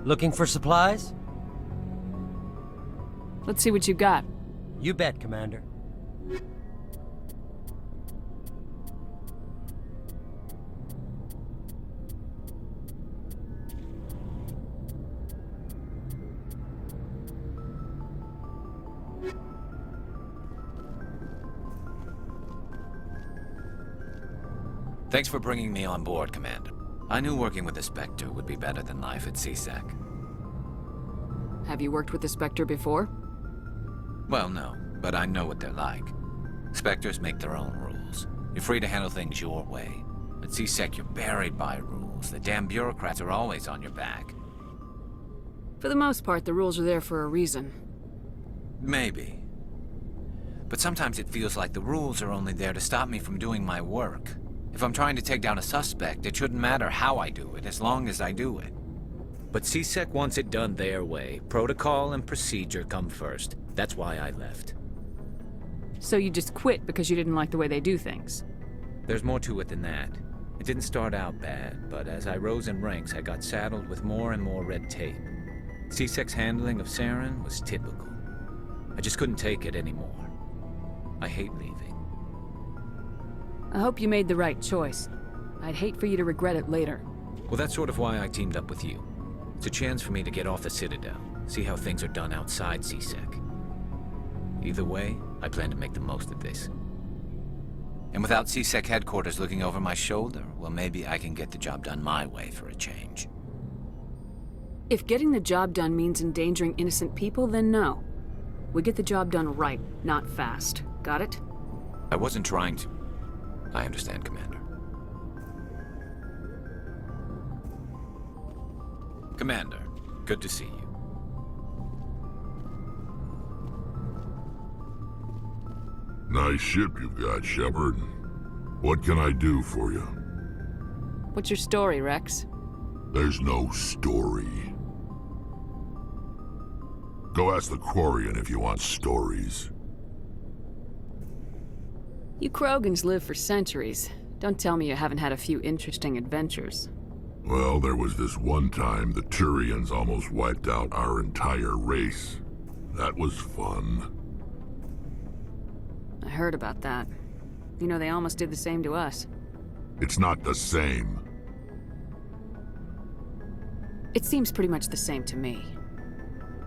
Looking for supplies? Let's see what you got. You bet, Commander. Thanks for bringing me on board, Commander. I knew working with the Spectre would be better than life at C-Sec. Have you worked with the Spectre before? Well, no, but I know what they're like. Spectres make their own rules. You're free to handle things your way. At C-Sec, you're buried by rules. The damn bureaucrats are always on your back. For the most part, the rules are there for a reason. Maybe. But sometimes it feels like the rules are only there to stop me from doing my work. If I'm trying to take down a suspect, it shouldn't matter how I do it, as long as I do it. But C-Sec wants it done their way. Protocol and procedure come first. That's why I left. So you just quit because you didn't like the way they do things? There's more to it than that. It didn't start out bad, but as I rose in ranks, I got saddled with more and more red tape. C-Sec's handling of Saren was typical. I just couldn't take it anymore. I hate leaving. I hope you made the right choice. I'd hate for you to regret it later. Well, that's sort of why I teamed up with you. It's a chance for me to get off the Citadel, see how things are done outside C-Sec. Either way, I plan to make the most of this. And without C-Sec headquarters looking over my shoulder, well, maybe I can get the job done my way for a change. If getting the job done means endangering innocent people, then no. We get the job done right, not fast. Got it? I wasn't trying to... I understand, Commander. Commander, good to see you. Nice ship you've got, Shepard. What can I do for you? What's your story, Rex? There's no story. Go ask the Quarian if you want stories. You Krogans live for centuries. Don't tell me you haven't had a few interesting adventures. Well, there was this one time the Turians almost wiped out our entire race. That was fun. I heard about that. You know, they almost did the same to us. It's not the same. It seems pretty much the same to me.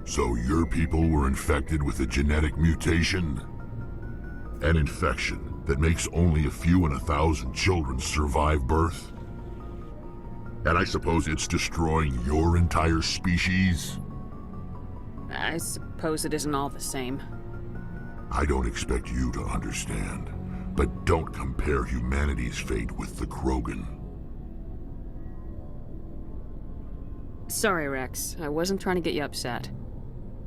So your people were infected with a genetic mutation? An infection that makes only a few in 1,000 children survive birth? And I suppose it's destroying your entire species? I suppose it isn't all the same. I don't expect you to understand, but don't compare humanity's fate with the Krogan. Sorry, Rex. I wasn't trying to get you upset.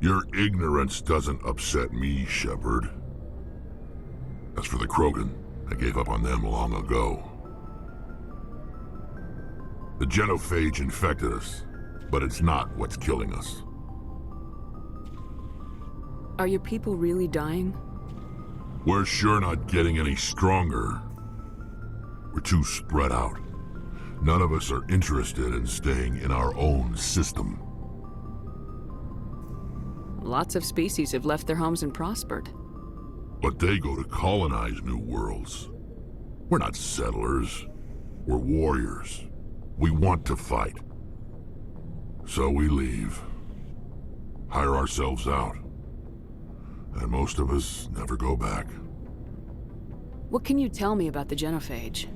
Your ignorance doesn't upset me, Shepard. As for the Krogan, I gave up on them long ago. The genophage infected us, but it's not what's killing us. Are your people really dying? We're sure not getting any stronger. We're too spread out. None of us are interested in staying in our own system. Lots of species have left their homes and prospered. But they go to colonize new worlds. We're not settlers. We're warriors. We want to fight. So we leave. Hire ourselves out. And most of us never go back. What can you tell me about the Genophage?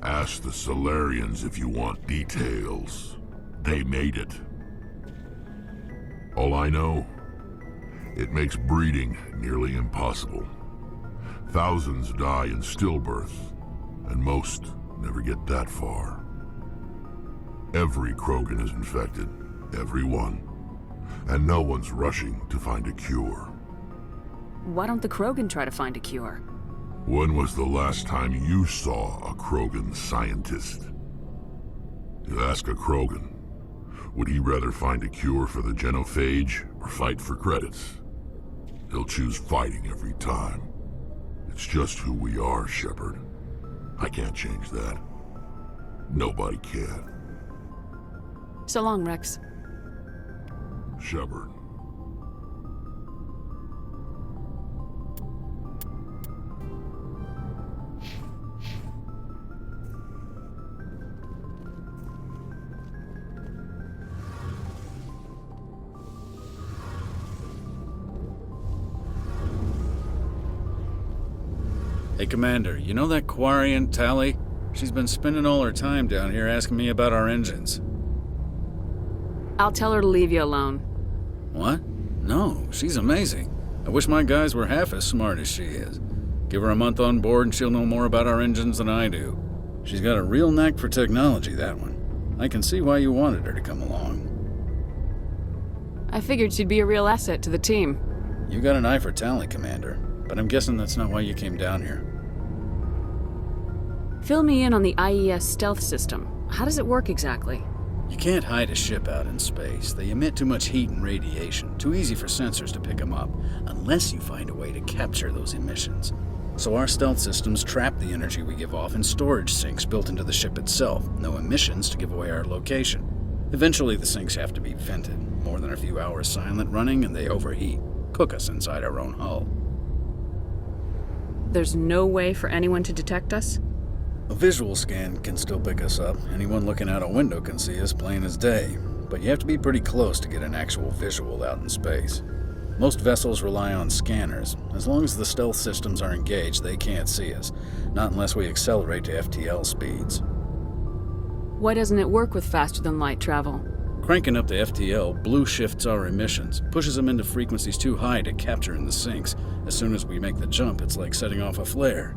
Ask the Solarians if you want details. They made it. All I know, it makes breeding nearly impossible. Thousands die in stillbirth, and most never get that far. Every Krogan is infected, every one. And no one's rushing to find a cure. Why don't the Krogan try to find a cure? When was the last time you saw a Krogan scientist? You ask a Krogan, would he rather find a cure for the Genophage or fight for credits? He'll choose fighting every time. It's just who we are, Shepard. I can't change that. Nobody can. So long, Rex. Shepard. Hey, Commander, you know that Quarian, Tali? She's been spending all her time down here asking me about our engines. I'll tell her to leave you alone. What? No, she's amazing. I wish my guys were half as smart as she is. Give her a month on board and she'll know more about our engines than I do. She's got a real knack for technology, that one. I can see why you wanted her to come along. I figured she'd be a real asset to the team. You got an eye for Tali, Commander, but I'm guessing that's not why you came down here. Fill me in on the IES stealth system. How does it work exactly? You can't hide a ship out in space. They emit too much heat and radiation, too easy for sensors to pick them up, unless you find a way to capture those emissions. So our stealth systems trap the energy we give off in storage sinks built into the ship itself, no emissions to give away our location. Eventually the sinks have to be vented. More than a few hours silent running and they overheat, cook us inside our own hull. There's no way for anyone to detect us? A visual scan can still pick us up. Anyone looking out a window can see us plain as day. But you have to be pretty close to get an actual visual out in space. Most vessels rely on scanners. As long as the stealth systems are engaged, they can't see us. Not unless we accelerate to FTL speeds. Why doesn't it work with faster-than-light travel? Cranking up the FTL blue shifts our emissions, pushes them into frequencies too high to capture in the sinks. As soon as we make the jump, it's like setting off a flare.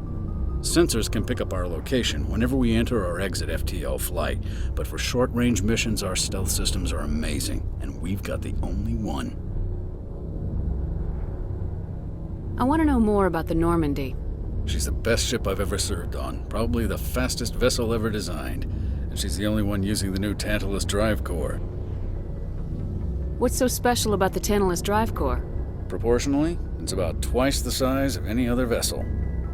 Sensors can pick up our location whenever we enter or exit FTL flight, but for short-range missions, our stealth systems are amazing, and we've got the only one. I want to know more about the Normandy. She's the best ship I've ever served on, probably the fastest vessel ever designed, and she's the only one using the new Tantalus drive core. What's so special about the Tantalus drive core? Proportionally, it's about twice the size of any other vessel.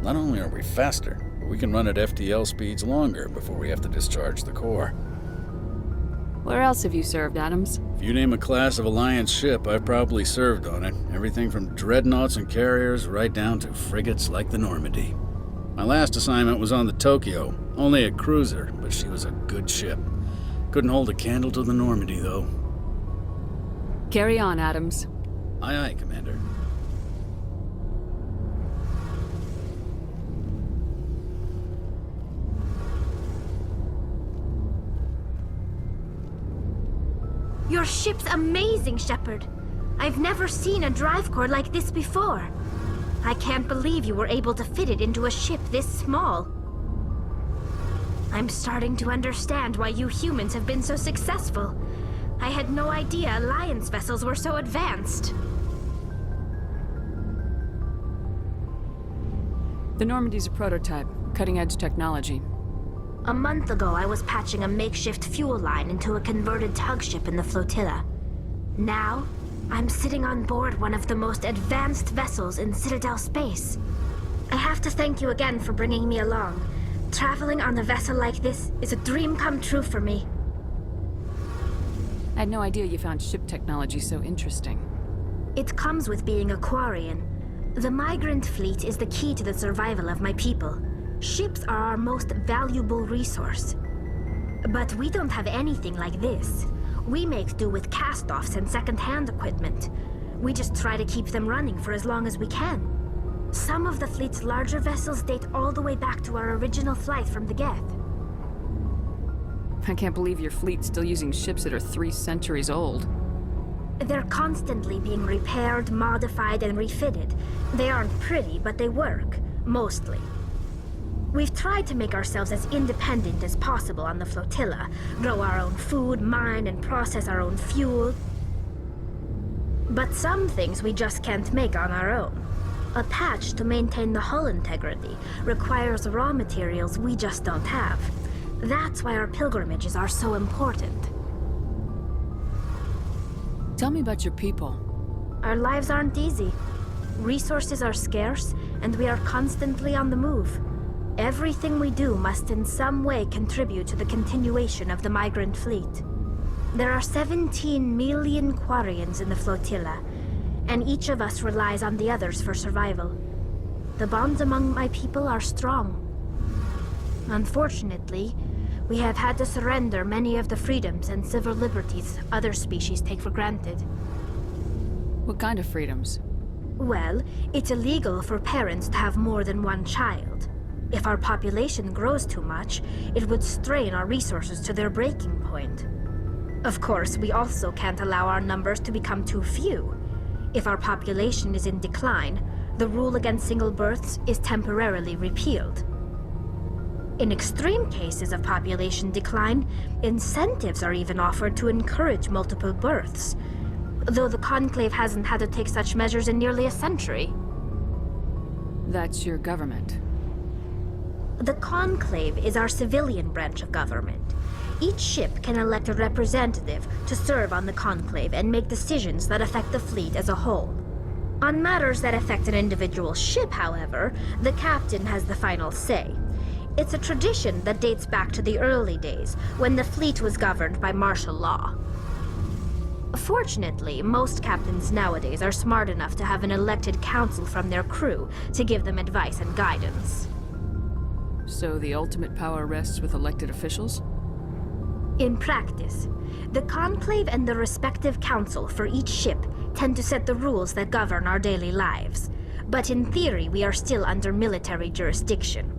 Not only are we faster, but we can run at FTL speeds longer before we have to discharge the core. Where else have you served, Adams? If you name a class of Alliance ship, I've probably served on it. Everything from dreadnoughts and carriers right down to frigates like the Normandy. My last assignment was on the Tokyo, only a cruiser, but she was a good ship. Couldn't hold a candle to the Normandy, though. Carry on, Adams. Aye, aye, Commander. Your ship's amazing, Shepard. I've never seen a drive core like this before. I can't believe you were able to fit it into a ship this small. I'm starting to understand why you humans have been so successful. I had no idea Alliance vessels were so advanced. The Normandy's a prototype, cutting-edge technology. A month ago, I was patching a makeshift fuel line into a converted tug ship in the flotilla. Now, I'm sitting on board one of the most advanced vessels in Citadel space. I have to thank you again for bringing me along. Traveling on a vessel like this is a dream come true for me. I had no idea you found ship technology so interesting. It comes with being a Quarian. The migrant fleet is the key to the survival of my people. Ships are our most valuable resource. But we don't have anything like this. We make do with cast-offs and second-hand equipment. We just try to keep them running for as long as we can. Some of the fleet's larger vessels date all the way back to our original flight from the Geth. I can't believe your fleet's still using ships that are 3 centuries old. They're constantly being repaired, modified, and refitted. They aren't pretty, but they work. Mostly. We've tried to make ourselves as independent as possible on the flotilla, grow our own food, mine, and process our own fuel. But some things we just can't make on our own. A patch to maintain the hull integrity requires raw materials we just don't have. That's why our pilgrimages are so important. Tell me about your people. Our lives aren't easy. Resources are scarce, and we are constantly on the move. Everything we do must in some way contribute to the continuation of the migrant fleet. There are 17 million Quarians in the flotilla, and each of us relies on the others for survival. The bonds among my people are strong. Unfortunately, we have had to surrender many of the freedoms and civil liberties other species take for granted. What kind of freedoms? Well, it's illegal for parents to have more than one child. If our population grows too much, it would strain our resources to their breaking point. Of course, we also can't allow our numbers to become too few. If our population is in decline, the rule against single births is temporarily repealed. In extreme cases of population decline, incentives are even offered to encourage multiple births, though the Conclave hasn't had to take such measures in nearly a century. That's your government. The Conclave is our civilian branch of government. Each ship can elect a representative to serve on the Conclave and make decisions that affect the fleet as a whole. On matters that affect an individual ship, however, the captain has the final say. It's a tradition that dates back to the early days, when the fleet was governed by martial law. Fortunately, most captains nowadays are smart enough to have an elected council from their crew to give them advice and guidance. So the ultimate power rests with elected officials? In practice, the Conclave and the respective council for each ship tend to set the rules that govern our daily lives. But in theory, we are still under military jurisdiction.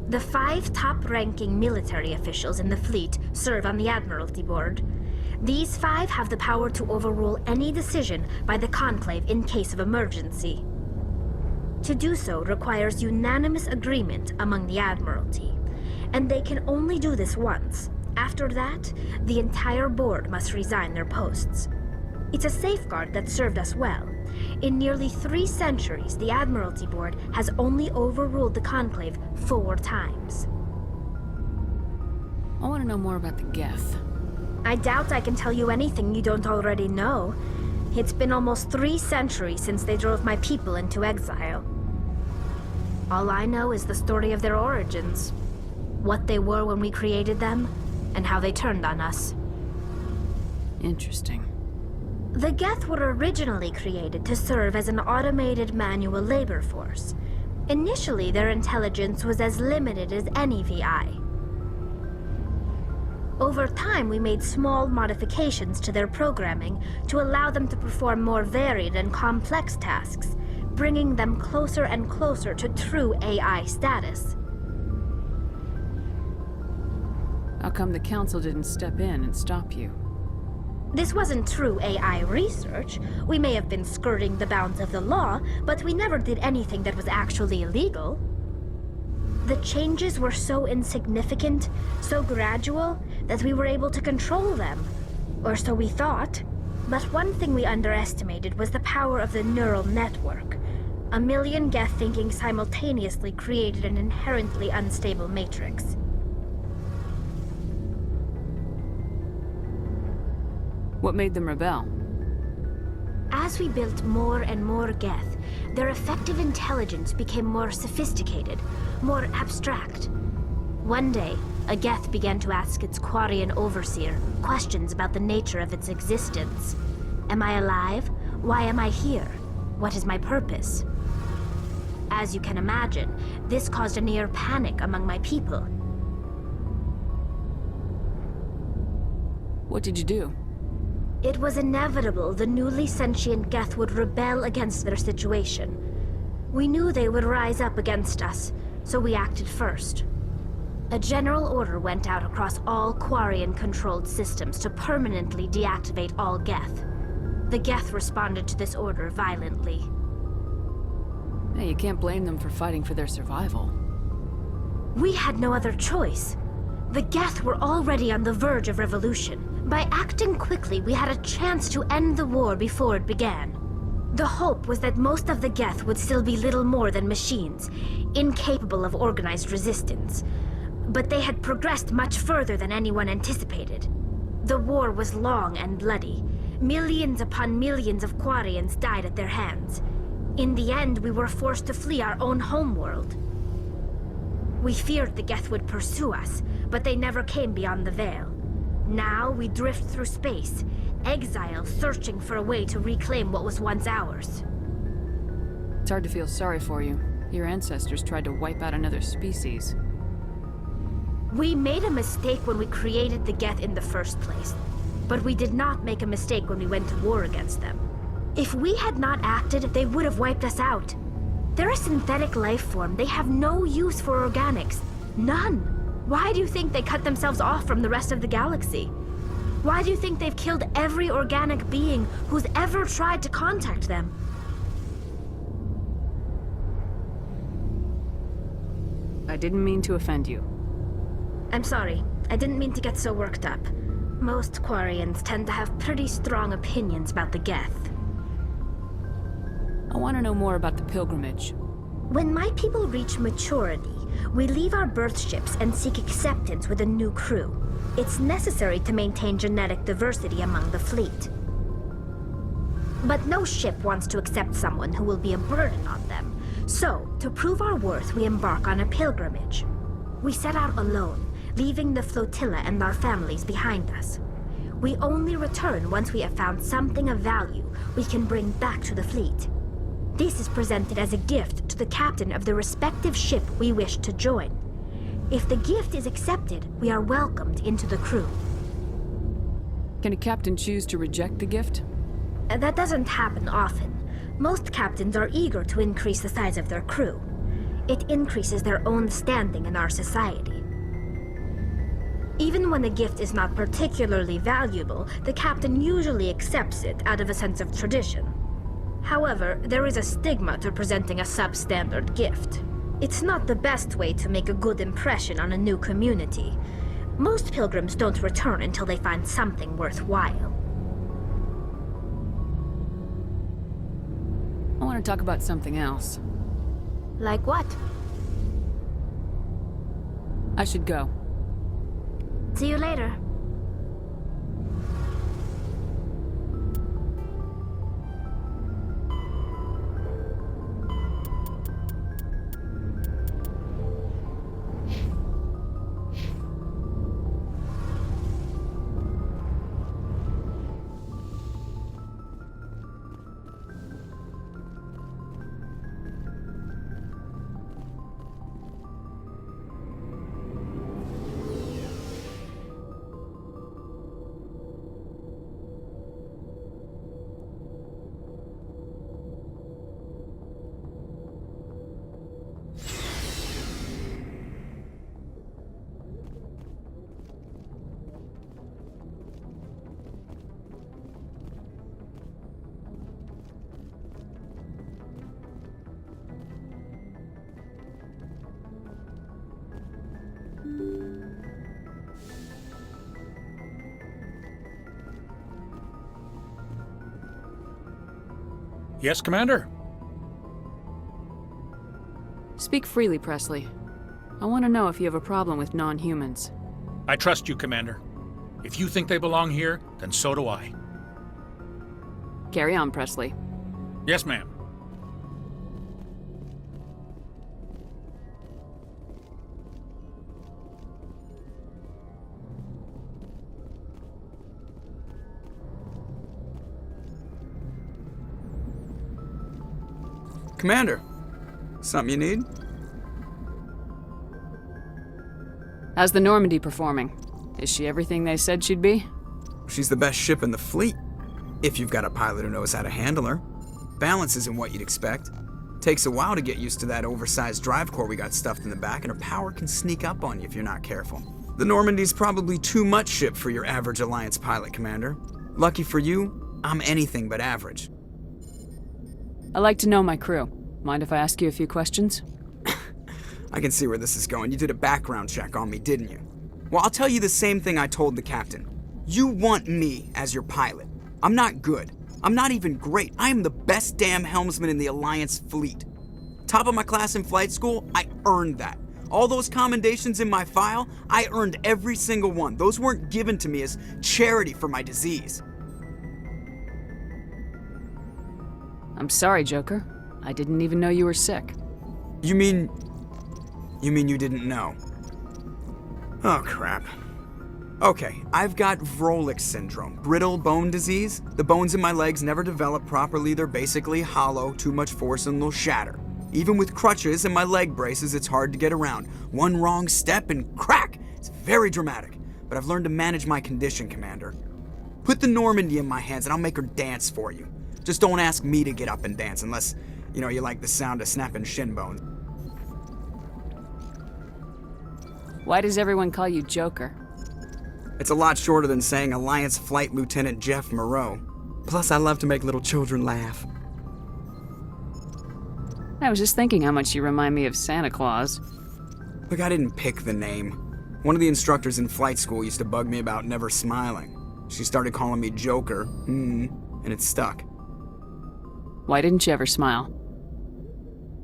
The 5 top-ranking military officials in the fleet serve on the Admiralty Board. These 5 have the power to overrule any decision by the Conclave in case of emergency. To do so requires unanimous agreement among the Admiralty, and they can only do this once. After that, the entire board must resign their posts. It's a safeguard that served us well. In nearly 3 centuries, the Admiralty Board has only overruled the Conclave 4 times. I want to know more about the Geth. I doubt I can tell you anything you don't already know. It's been almost 3 centuries since they drove my people into exile. All I know is the story of their origins, what they were when we created them, and how they turned on us. Interesting. The Geth were originally created to serve as an automated manual labor force. Initially, their intelligence was as limited as any VI. Over time, we made small modifications to their programming to allow them to perform more varied and complex tasks, bringing them closer and closer to true AI status. How come the Council didn't step in and stop you? This wasn't true AI research. We may have been skirting the bounds of the law, but we never did anything that was actually illegal. The changes were so insignificant, so gradual, that we were able to control them. Or so we thought. But one thing we underestimated was the power of the neural network. 1 million Geth thinking simultaneously created an inherently unstable matrix. What made them rebel? As we built more and more Geth, their effective intelligence became more sophisticated, more abstract. One day, a Geth began to ask its Quarian overseer questions about the nature of its existence. Am I alive? Why am I here? What is my purpose? as you can imagine, this caused a near panic among my people. What did you do? It was inevitable the newly sentient Geth would rebel against their situation. We knew they would rise up against us, so we acted first. A general order went out across all Quarian-controlled systems to permanently deactivate all Geth. The Geth responded to this order violently. Hey, you can't blame them for fighting for their survival. We had no other choice. The Geth were already on the verge of revolution. By acting quickly, we had a chance to end the war before it began. The hope was that most of the Geth would still be little more than machines, incapable of organized resistance. But they had progressed much further than anyone anticipated. The war was long and bloody. Millions upon millions of Quarians died at their hands. In the end, we were forced to flee our own homeworld. We feared the Geth would pursue us, but they never came beyond the Veil. Now we drift through space, exile searching for a way to reclaim what was once ours. It's hard to feel sorry for you. Your ancestors tried to wipe out another species. We made a mistake when we created the Geth in the first place, but we did not make a mistake when we went to war against them. If we had not acted, they would have wiped us out. They're a synthetic life form. They have no use for organics. None. Why do you think they cut themselves off from the rest of the galaxy? Why do you think they've killed every organic being who's ever tried to contact them? I didn't mean to offend you. I'm sorry. I didn't mean to get so worked up. Most Quarians tend to have pretty strong opinions about the Geth. I want to know more about the pilgrimage. When my people reach maturity, we leave our birth ships and seek acceptance with a new crew. It's necessary to maintain genetic diversity among the fleet. But no ship wants to accept someone who will be a burden on them. So, to prove our worth, we embark on a pilgrimage. We set out alone, leaving the flotilla and our families behind us. We only return once we have found something of value we can bring back to the fleet. This is presented as a gift to the captain of the respective ship we wish to join. If the gift is accepted, we are welcomed into the crew. Can a captain choose to reject the gift? That doesn't happen often. Most captains are eager to increase the size of their crew. It increases their own standing in our society. Even when a gift is not particularly valuable, the captain usually accepts it out of a sense of tradition. However, there is a stigma to presenting a substandard gift. It's not the best way to make a good impression on a new community. Most pilgrims don't return until they find something worthwhile. I want to talk about something else. Like what? I should go. See you later. Yes, Commander? Speak freely, Presley. I want to know if you have a problem with non-humans. I trust you, Commander. If you think they belong here, then so do I. Carry on, Presley. Yes, ma'am. Commander, Something you need? How's the Normandy performing? Is she everything they said she'd be? She's the best ship in the fleet, if you've got a pilot who knows how to handle her. Balance isn't what you'd expect. Takes a while to get used to that oversized drive core we got stuffed in the back, and her power can sneak up on you if you're not careful. The Normandy's probably too much ship for your average Alliance pilot, Commander. Lucky for you, I'm anything but average. I like to know my crew. Mind if I ask you a few questions? I can see where this is going. You did a background check on me, didn't you? Well, I'll tell you the same thing I told the captain. You want me as your pilot. I'm not good. I'm not even great. I am the best damn helmsman in the Alliance fleet. Top of my class in flight school, I earned that. All those commendations in my file, I earned every single one. Those weren't given to me as charity for my disease. I'm sorry, Joker. I didn't even know you were sick. You mean you didn't know? Oh, crap. Okay, I've got Vrolik syndrome, brittle bone disease. The bones in my legs never develop properly. They're basically hollow, too much force and they'll shatter. Even with crutches and my leg braces, it's hard to get around. One wrong step and crack! It's very dramatic. But I've learned to manage my condition, Commander. Put the Normandy in my hands and I'll make her dance for you. Just don't ask me to get up and dance unless, you like the sound of snapping shin bones. Why does everyone call you Joker? It's a lot shorter than saying Alliance Flight Lieutenant Jeff Moreau. Plus, I love to make little children laugh. I was just thinking how much you remind me of Santa Claus. Look, I didn't pick the name. One of the instructors in flight school used to bug me about never smiling. She started calling me Joker, and it stuck. Why didn't you ever smile?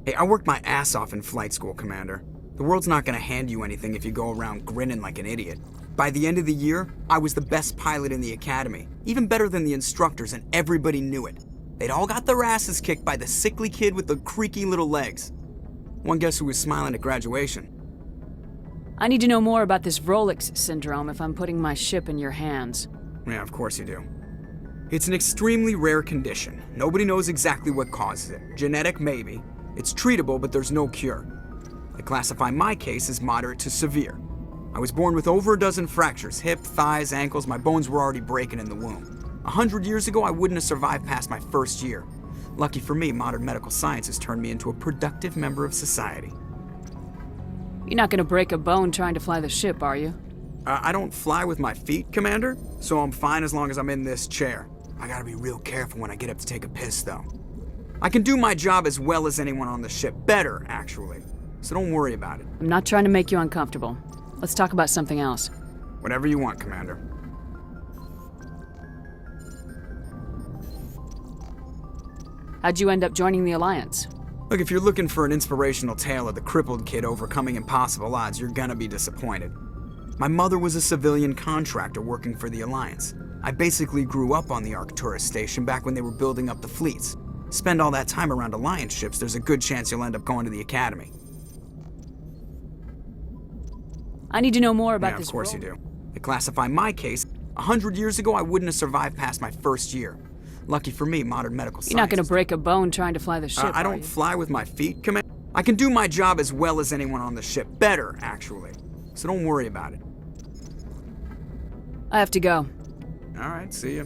Hey, I worked my ass off in flight school, Commander. The world's not gonna hand you anything if you go around grinning like an idiot. By the end of the year, I was the best pilot in the academy, even better than the instructors, and everybody knew it. They'd all got their asses kicked by the sickly kid with the creaky little legs. One guess who was smiling at graduation? I need to know more about this Vrolik syndrome if I'm putting my ship in your hands. Yeah, of course you do. It's an extremely rare condition. Nobody knows exactly what causes it. Genetic, maybe. It's treatable, but there's no cure. They classify my case as moderate to severe. I was born with over a dozen fractures, hip, thighs, ankles. My bones were already breaking in the womb. 100 years ago, I wouldn't have survived past my first year. Lucky for me, modern medical science has turned me into a productive member of society. You're not gonna break a bone trying to fly the ship, are you? I don't fly with my feet, Commander, so I'm fine as long as I'm in this chair. I gotta be real careful when I get up to take a piss, though. I can do my job as well as anyone on the ship. Better, actually. So don't worry about it. I'm not trying to make you uncomfortable. Let's talk about something else. Whatever you want, Commander. How'd you end up joining the Alliance? Look, if you're looking for an inspirational tale of the crippled kid overcoming impossible odds, you're gonna be disappointed. My mother was a civilian contractor working for the Alliance. I basically grew up on the Arcturus station back when they were building up the fleets. Spend all that time around Alliance ships, there's a good chance you'll end up going to the Academy. I need to know more about this. Of course you do. They classify my case. 100 years ago, I wouldn't have survived past my first year. Lucky for me, modern medical science. You're not going to break a bone trying to fly the ship, I don't fly with my feet, Commander. I can do my job as well as anyone on the ship. Better, actually. So don't worry about it. I have to go. All right, see ya.